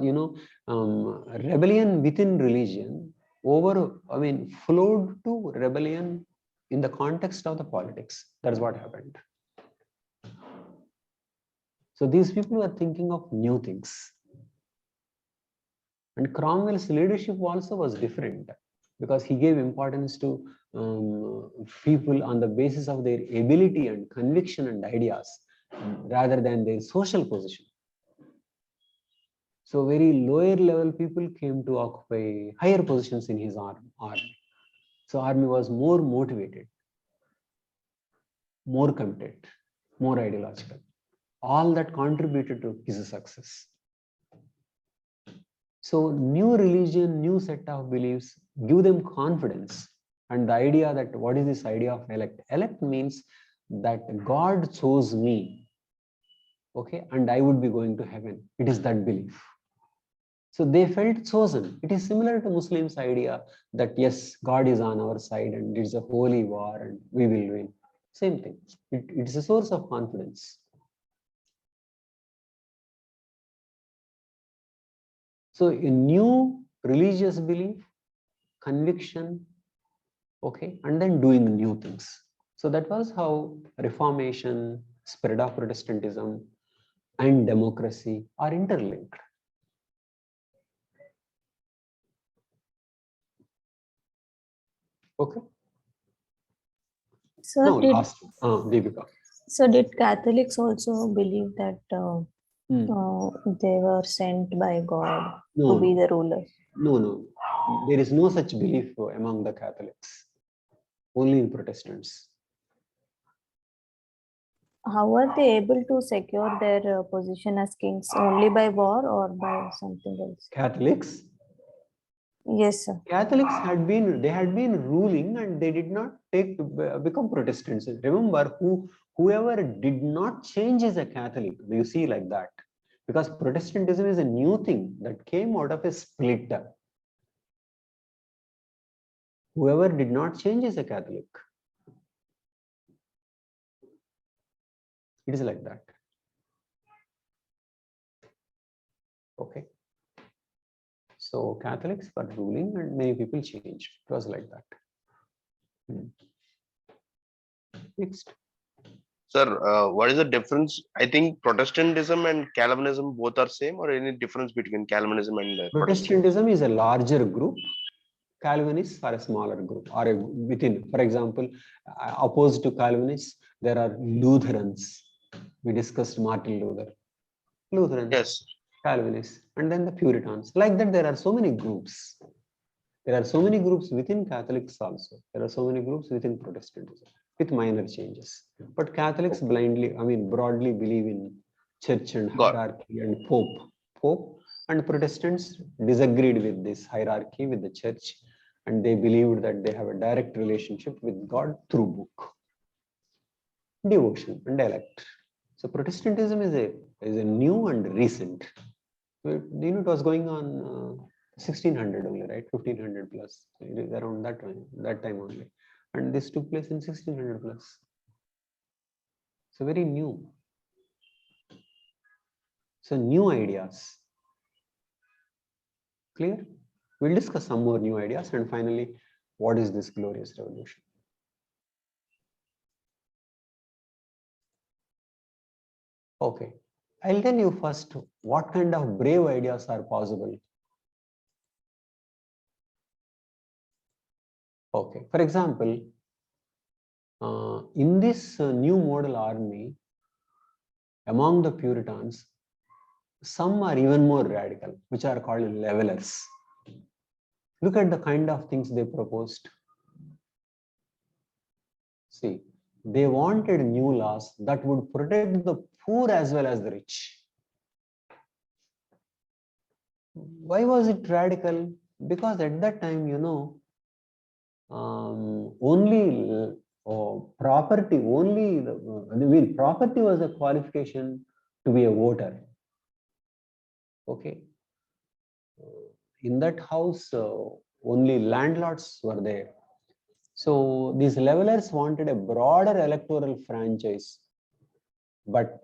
rebellion within religion flowed to rebellion in the context of the politics. That's what happened. So these people were thinking of new things. And Cromwell's leadership also was different because he gave importance to people on the basis of their ability and conviction and ideas rather than their social position. So very lower level people came to occupy higher positions in his army. So army was more motivated, more committed, more ideological. All that contributed to his success. So new religion, new set of beliefs give them confidence. And the idea that, what is this idea of elect? Elect means that God chose me, okay, and I would be going to heaven. It is that belief. So they felt chosen. It is similar to Muslims' idea that yes, God is on our side and it's a holy war and we will win. Same thing. It is a source of confidence. So a new religious belief, conviction, okay, and then doing new things. So that was how Reformation, spread of Protestantism, and democracy are interlinked. Okay. So Now did last, Deepika. did Catholics also believe that they were sent by God to be the rulers? No. There is no such belief among the Catholics. Only in Protestants. How are they able to secure their position as kings? Only by war or by something else? Catholics? Yes, sir. Catholics had been ruling and they did not become Protestants. Remember, whoever did not change as a Catholic, you see like that. Because Protestantism is a new thing that came out of a split. Whoever did not change is a Catholic. It is like that. Okay. So Catholics were ruling and many people changed. It was like that. Next. Sir, what is the difference? I think Protestantism and Calvinism both are same, or any difference between Calvinism and Protestantism is a larger group. Calvinists are a smaller group, or within. For example, opposed to Calvinists, there are Lutherans. We discussed Martin Luther. Lutherans, yes, Calvinists, and then the Puritans. Like that, there are so many groups. There are so many groups within Catholics also. There are so many groups within Protestantism with minor changes. But Catholics broadly believe in church and hierarchy and Pope. And Protestants disagreed with this hierarchy with the church, and they believed that they have a direct relationship with God through book, devotion, and elect. So Protestantism is a new and recent. It was going on 1600 only, right? 1500 plus. It is around that time only, and this took place in 1600 plus. So very new. So new ideas. Clear? We'll discuss some more new ideas, and finally, what is this glorious revolution? Okay, I'll tell you first what kind of brave ideas are possible. Okay, for example, in this new model army, among the Puritans, some are even more radical, which are called levelers. Look at the kind of things they proposed. See, they wanted new laws that would protect the poor as well as the rich. Why was it radical? Because at that time, only property was a qualification to be a voter. Okay. In that house, only landlords were there. So these levelers wanted a broader electoral franchise, but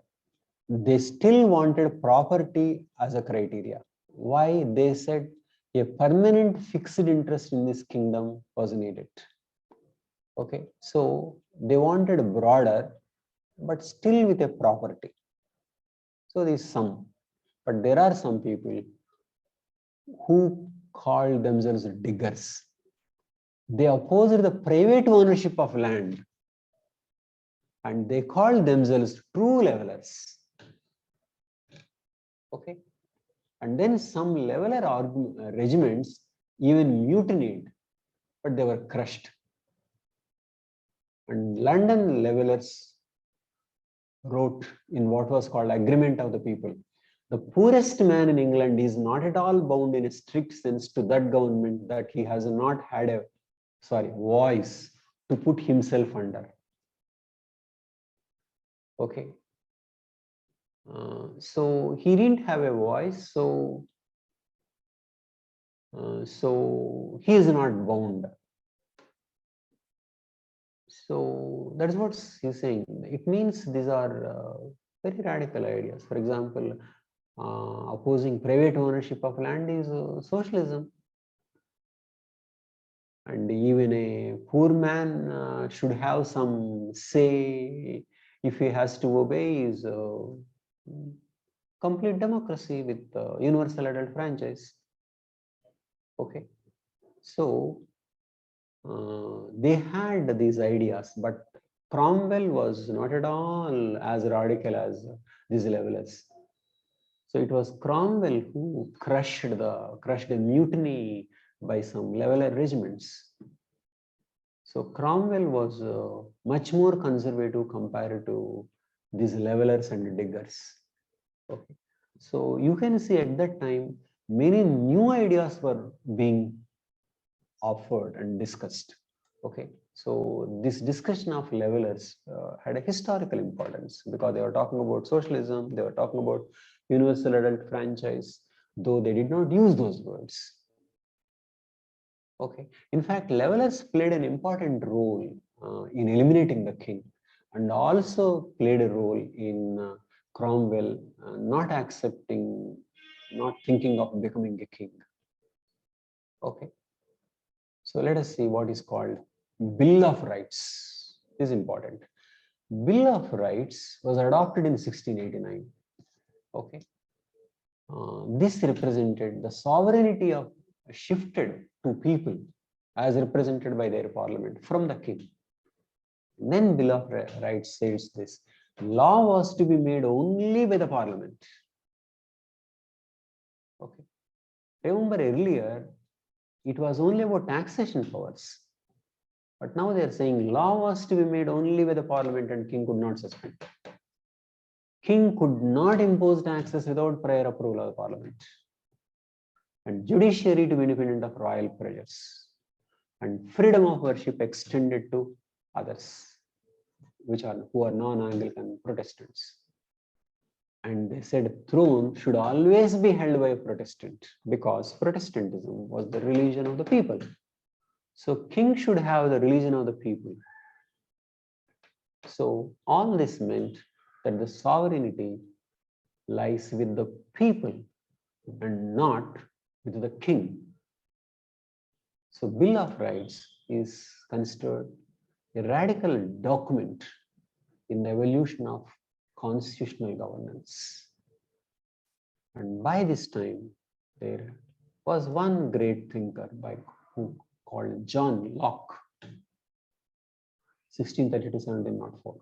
they still wanted property as a criteria. Why? They said a permanent fixed interest in this kingdom was needed. Okay, so they wanted broader, but still with a property. So there's some, but there are some people who call themselves diggers. They opposed the private ownership of land, and they called themselves true levelers. Okay, and then some leveler regiments even mutinied, but they were crushed. And London levelers wrote in what was called Agreement of the People, the poorest man in England is not at all bound in a strict sense to that government that he has not had a voice to put himself under. Okay. So he didn't have a voice, so he is not bound. So that's what he's saying. It means these are very radical ideas. For example, opposing private ownership of land is socialism. And even a poor man should have some say if he has to obey his complete democracy with universal adult franchise. Okay, so they had these ideas, but Cromwell was not at all as radical as these levelers. So it was Cromwell who crushed a mutiny by some leveler regiments. So Cromwell was much more conservative compared to these levelers and diggers. Okay. So you can see at that time, many new ideas were being offered and discussed. Okay. So this discussion of levelers had a historical importance because they were talking about socialism, they were talking about universal adult franchise, though they did not use those words. Okay. In fact, levelers played an important role in eliminating the king, and also played a role in Cromwell not thinking of becoming a king. Okay. So let us see what is called Bill of Rights. This is important. Bill of Rights was adopted in 1689. Okay. This represented the sovereignty of shifted to people as represented by their parliament from the king. Then Bill of Rights says this: law was to be made only by the parliament. Okay. Remember earlier, it was only about taxation powers. But now they are saying law was to be made only by the parliament and king could not suspend. King could not impose taxes without prior approval of the parliament. And judiciary to be independent of royal pressures. And freedom of worship extended to others, who are non-Anglican Protestants. And they said throne should always be held by a Protestant because Protestantism was the religion of the people. So king should have the religion of the people. So all this meant that the sovereignty lies with the people and not with the king. So Bill of Rights is considered a radical document in the evolution of constitutional governance. And by this time, there was one great thinker called John Locke, 1630 to 1704.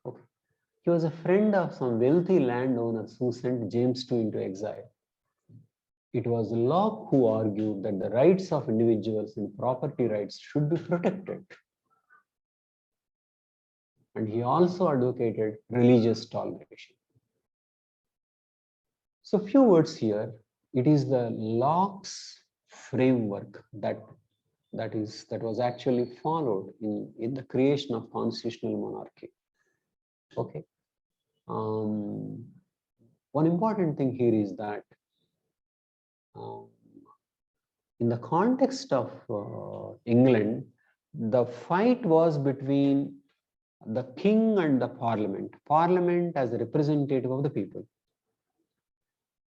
Okay. He was a friend of some wealthy landowners who sent James II into exile. It was Locke who argued that the rights of individuals and property rights should be protected. And he also advocated religious toleration. So few words here. It is the Locke's framework that was actually followed in the creation of constitutional monarchy. Okay. One important thing here is that in the context of England, the fight was between the king and the parliament as a representative of the people.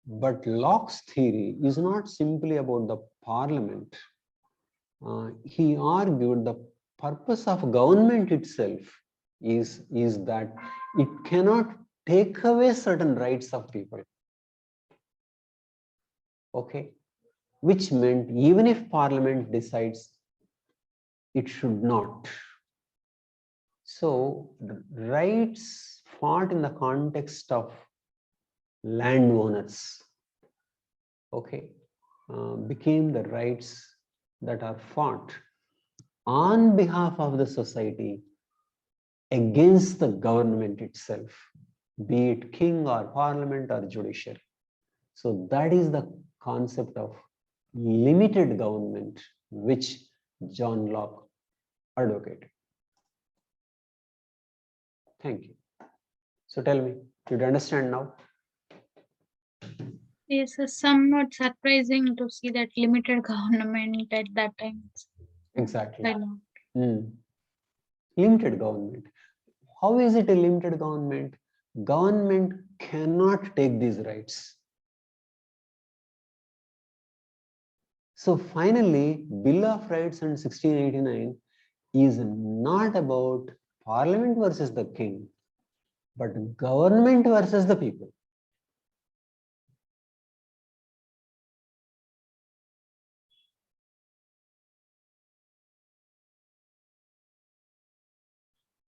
But Locke's theory is not simply about the parliament. He argued the purpose of government itself is that it cannot take away certain rights of people. Okay, which meant even if parliament decides it should not. So rights fought in the context of landowners, okay, became the rights that are fought on behalf of the society against the government itself, be it king or parliament or judiciary. So that is the concept of limited government, which John Locke advocated. Thank you. So tell me, did you understand now? Yes, it's somewhat surprising to see that limited government at that time. Exactly. Limited government. How is it a limited government? Government cannot take these rights. So finally, Bill of Rights in 1689 is not about Parliament versus the king, but government versus the people.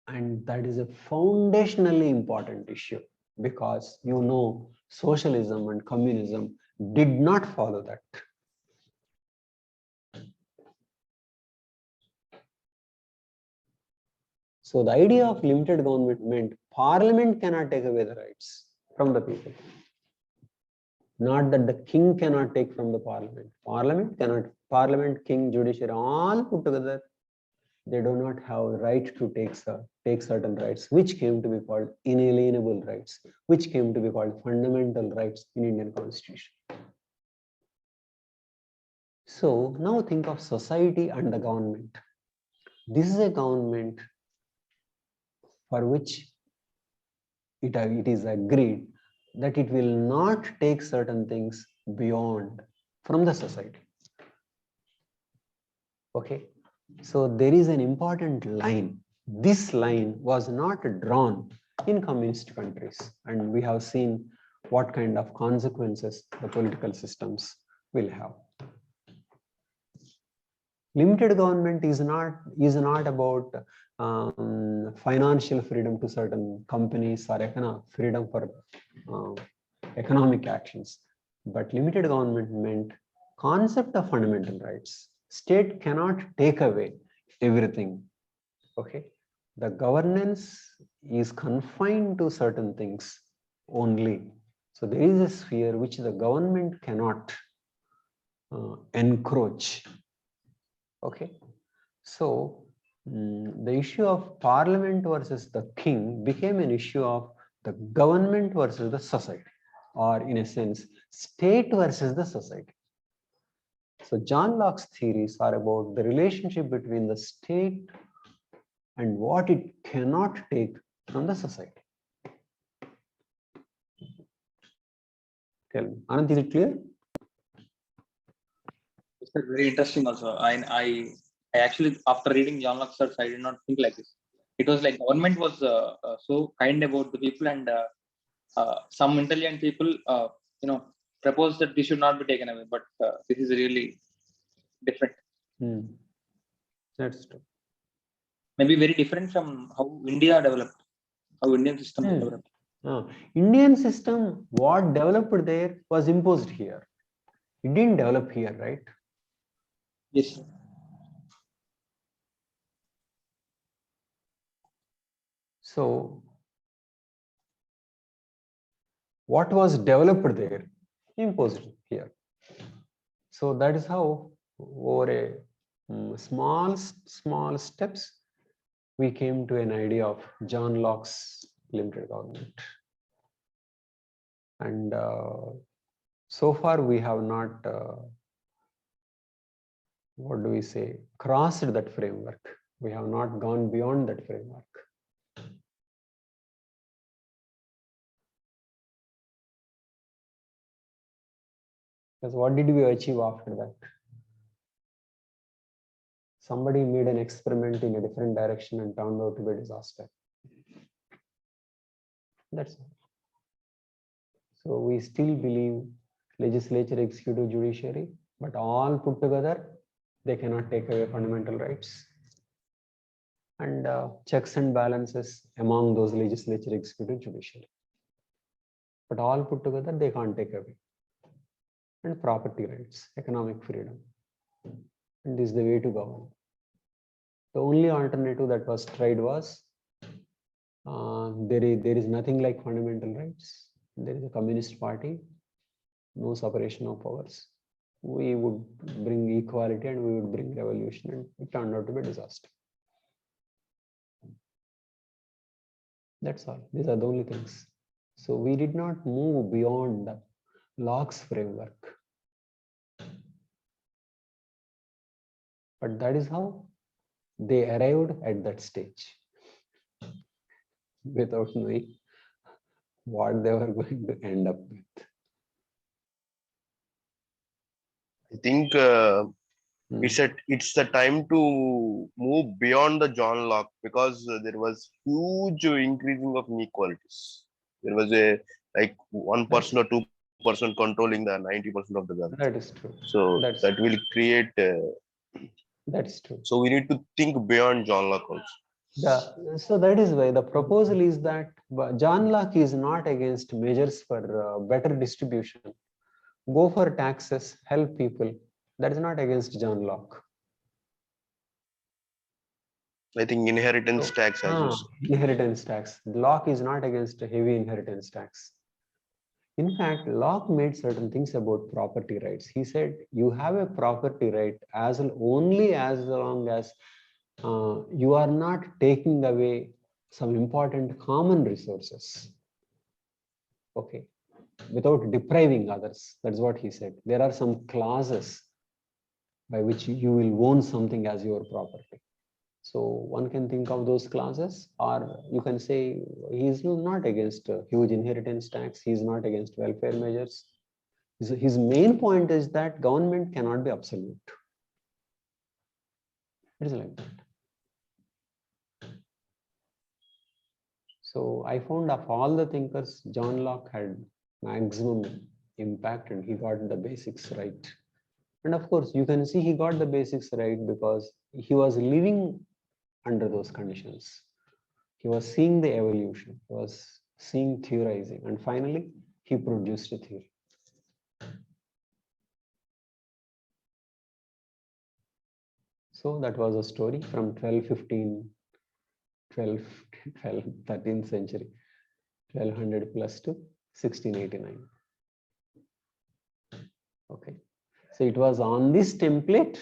And that is a foundationally important issue, because socialism and communism did not follow that. So the idea of limited government meant Parliament cannot take away the rights from the people. Not that the king cannot take from the Parliament. Parliament cannot. Parliament, king, judiciary, all put together, they do not have a right to take certain rights, which came to be called inalienable rights, which came to be called fundamental rights in Indian Constitution. So now think of society and the government. This is a government for which it is agreed that it will not take certain things beyond from the society. Okay. So there is an important line. This line was not drawn in communist countries, and we have seen what kind of consequences the political systems will have. Limited government is not about financial freedom to certain companies or freedom for economic actions, but limited government meant concept of fundamental rights. State cannot take away everything. Okay, the governance is confined to certain things only. So there is a sphere which the government cannot encroach. Okay, so the issue of Parliament versus the king became an issue of the government versus the society, or in a sense, state versus the society. So John Locke's theories are about the relationship between the state and what it cannot take from the society. Tell me, Anand, is it clear? It's very interesting also. I actually, after reading John Locke's thoughts, I did not think like this. It was like government was so kind about the people, and some intelligent people, proposed that this should not be taken away. But this is really different. That's true. Maybe very different from how India developed, how Indian system developed. Indian system, what developed there was imposed here. It didn't develop here, right? Yes. So what was developed there, imposed here. So that is how, over a small steps, we came to an idea of John Locke's limited government. And so far we have not, crossed that framework. We have not gone beyond that framework. Because what did we achieve after that? Somebody made an experiment in a different direction and turned out to be a disaster. That's all. So we still believe legislature, executive, judiciary, but all put together, they cannot take away fundamental rights. and checks and balances among those legislature, executive, judiciary. But all put together, they can't take away. And property rights, economic freedom. And this is the way to govern. The only alternative that was tried was there is nothing like fundamental rights. There is a communist party, no separation of powers. We would bring equality and we would bring revolution, and it turned out to be a disaster. That's all. These are the only things. So we did not move beyond the Locke's framework. But that is how they arrived at that stage without knowing what they were going to end up with. I think it's the time to move beyond the John Locke, because there was huge increasing of inequalities. There was a like 1% or 2% controlling the 90% of the wealth. That is true. So that will create. That's true. So we need to think beyond John Locke also. So that is why the proposal is that John Locke is not against measures for better distribution. Go for taxes, help people. That is not against John Locke. I think inheritance tax as well. Inheritance tax. Locke is not against a heavy inheritance tax. In fact, Locke made certain things about property rights. He said you have a property right only as long as you are not taking away some important common resources. Okay, without depriving others. That's what he said. There are some clauses by which you will own something as your property. So one can think of those clauses, or you can say he is not against huge inheritance tax. He is not against welfare measures. His main point is that government cannot be absolute. It is like that. So I found of all the thinkers, John Locke had maximum impact, and he got the basics right. And of course, you can see he got the basics right because he was living under those conditions. He was seeing the evolution, he was seeing theorizing, and finally he produced a theory. So that was a story from 13th century, 1200 plus to 1689. Okay, so it was on this template